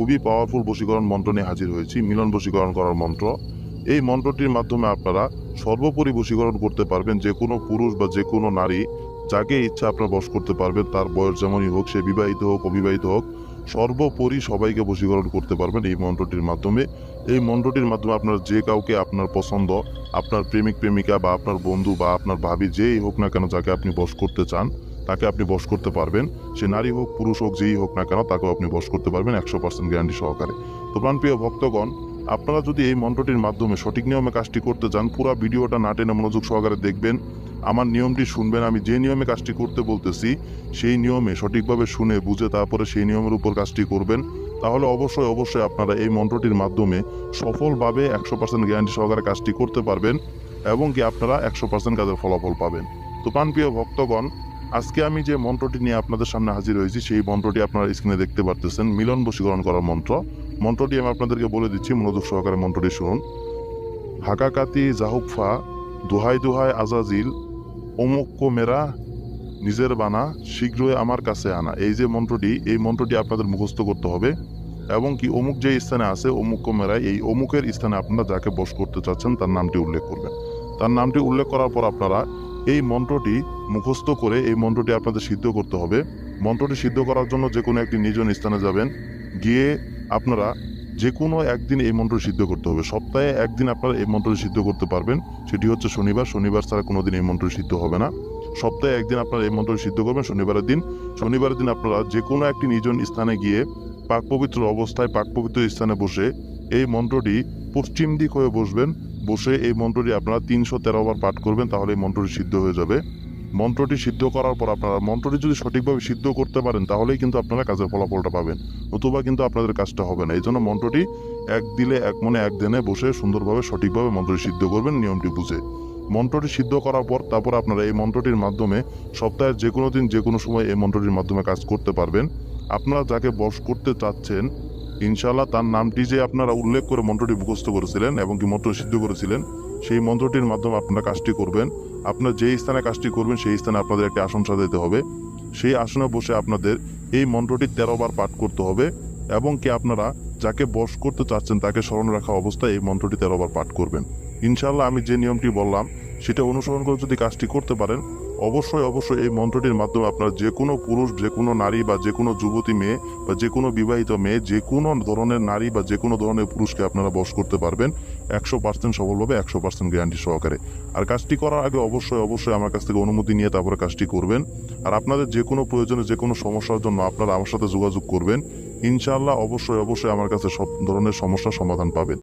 খুবই পাওয়ারফুল বশীকরণ মন্ত্র নিয়ে হাজির হয়েছি, মিলন বশীকরণ করার মন্ত্র। এই মন্ত্রটির মাধ্যমে আপনারা সর্বোপরি বশীকরণ করতে পারবেন যে কোনো পুরুষ বা যে কোনো নারী, যাকে ইচ্ছা আপনারা বশ করতে পারবেন। তার বয়স যেমনই হোক, সে বিবাহিত হোক অবিবাহিত হোক, সর্বোপরি সবাইকে বশীকরণ করতে পারবেন এই মন্ত্রটির মাধ্যমে। এই মন্ত্রটির মাধ্যমে আপনার যে কাউকে আপনার পছন্দ, আপনার প্রেমিক প্রেমিকা বা আপনার বন্ধু বা আপনার ভাবি, যেই হোক না কেন, যাকে আপনি বশ করতে চান তাকে আপনি বশ করতে পারবেন। সে নারী হোক পুরুষ হোক, যেই হোক না কেন, তাকেও আপনি বশ করতে পারবেন 100% গ্যারান্টি সহকারে। তো প্রাণপ্রিয় ভক্তগণ, আপনারা যদি এই মন্ত্রটির মাধ্যমে সঠিক নিয়মে কাজটি করতে চান, পুরো ভিডিওটা না টেনে মনোযোগ সহকারে দেখবেন, আমার নিয়মটি শুনবেন। আমি যে নিয়মে কাজটি করতে বলতেছি সেই নিয়মে সঠিকভাবে শুনে বুঝে তারপরে সেই নিয়মের উপর কাজটি করবেন। তাহলে অবশ্যই অবশ্যই আপনারা এই মন্ত্রটির মাধ্যমে সফলভাবে 100% গ্যারান্টি সহকারে কাজটি করতে পারবেন এবং কি আপনারা 100% কাজের ফলাফল পাবেন। তো প্রাণপ্রিয় ভক্তগণ, আজকে আমি যে মন্ত্রটি নিয়ে আপনাদের সামনে হাজির হয়েছি সেই মন্ত্রটি আপনারা স্ক্রিনে দেখতে পারতেছেন, মিলন বশীকরণ করার মন্ত্র। মন্ত্রটি আমি আপনাদেরকে বলে দিচ্ছি, মনোযোগ সহকারে মন্ত্রটি শুনুন। হাকাকাতি জাহুকফা, দোহাই দোহাই আজাজিল, অমুক্য মেরা নিজের বানা, শীঘ্রই আমার কাছে আনা। এই যে মন্ত্রটি, এই মন্ত্রটি আপনাদের মুখস্থ করতে হবে এবং কি অমুক যে স্থানে আছে অমুক্য মেরায়, এই অমুকের স্থানে আপনারা যাকে বশ করতে চাচ্ছেন তার নামটি উল্লেখ করবেন। তার নামটি উল্লেখ করার পর আপনারা এই মন্ত্রটি মুখস্থ করে এই মন্ত্রটি আপনাদের সিদ্ধ করতে হবে। মন্ত্রটি সিদ্ধ করার জন্য যে কোনো একটি নির্জন স্থানে যাবেন, গিয়ে আপনারা যে কোনো একদিন এই মন্ত্র সিদ্ধ করতে হবে। সপ্তাহে একদিন আপনারা এই মন্ত্রটি সিদ্ধ করতে পারবেন, সেটি হচ্ছে শনিবার। শনিবার ছাড়া কোনোদিন এই মন্ত্র সিদ্ধ হবে না। সপ্তাহে একদিন আপনারা এই মন্ত্রটি সিদ্ধ করবেন শনিবারের দিন। শনিবারের দিন আপনারা যে কোনো একটি নির্জন স্থানে গিয়ে পাক পবিত্র অবস্থায় পাক পবিত্র স্থানে বসে এই মন্ত্রটি পশ্চিম দিক হয়ে বসবেন। বসে এই মন্ত্রটি আপনারা 313 বার পাঠ করবেন, তাহলে এই মন্ত্রটি সিদ্ধ হয়ে যাবে। মন্ত্রটি সিদ্ধ করার পর আপনারা মন্ত্রটি যদি সঠিকভাবে সিদ্ধ করতে পারেন তাহলেই কিন্তু আপনারা কাজের ফলাফলটা পাবেন, নতুবা কিন্তু আপনাদের কাজটা হবে না। এই জন্য মন্ত্রটি এক দিলে এক মনে এক দিনে বসে সুন্দরভাবে সঠিকভাবে মন্ত্রটি সিদ্ধ করবেন নিয়মটি বুঝে। মন্ত্রটি সিদ্ধ করার পর তারপর আপনারা এই মন্ত্রটির মাধ্যমে সপ্তাহের যে কোনো দিন যে কোনো সময় এই মন্ত্রটির মাধ্যমে কাজ করতে পারবেন। আপনারা যাকে বশ করতে চাচ্ছেন ইনশাআল্লাহ তার নামটি যে আপনারা উল্লেখ করে মন্ত্রটি মুখস্থ করেছিলেন এবং কি মন্ত্র সিদ্ধ করেছিলেন, সেই মন্ত্রটির মাধ্যমে আপনারা কাজটি করবেন। আপনার যেই স্থানে কাজটি করবেন সেই স্থানে আপনাদের একটি আসন সাজাতে হবে। সেই আসনে বসে আপনাদের এই মন্ত্রটি 13 বার পাঠ করতে হবে এবং কি আপনারা যাকে বশ করতে চাচ্ছেন তাকে স্মরণ রাখা অবস্থায় এই মন্ত্রটি 13 বার পাঠ করবেন। ইনশাআল্লাহ আমি যে নিয়মটি বললাম সেটা অনুসরণ করে যদি কাজটি করতে পারেন, অবশ্যই অবশ্যই এই মন্ত্রটির মাধ্যমে আপনারা যে কোনো পুরুষ, যে কোনো নারী বা যে কোনো যুবতী মেয়ে বা যে কোনো বিবাহিত মেয়ে, যে কোনো ধরনের নারী বা যে কোনো ধরনের পুরুষকে আপনারা বশ করতে পারবেন 100% সফলভাবে, 100% গ্যারান্টি সহকারে। আর কাজটি করার আগে অবশ্যই অবশ্যই আমার কাছ থেকে অনুমতি নিয়ে তারপরে কাজটি করবেন। আর আপনাদের যে কোনো প্রয়োজনে যে কোনো সমস্যার জন্য আপনারা আমার সাথে যোগাযোগ করবেন। ইনশাআল্লাহ অবশ্যই অবশ্যই আমার কাছে সব ধরনের সমস্যার সমাধান পাবেন।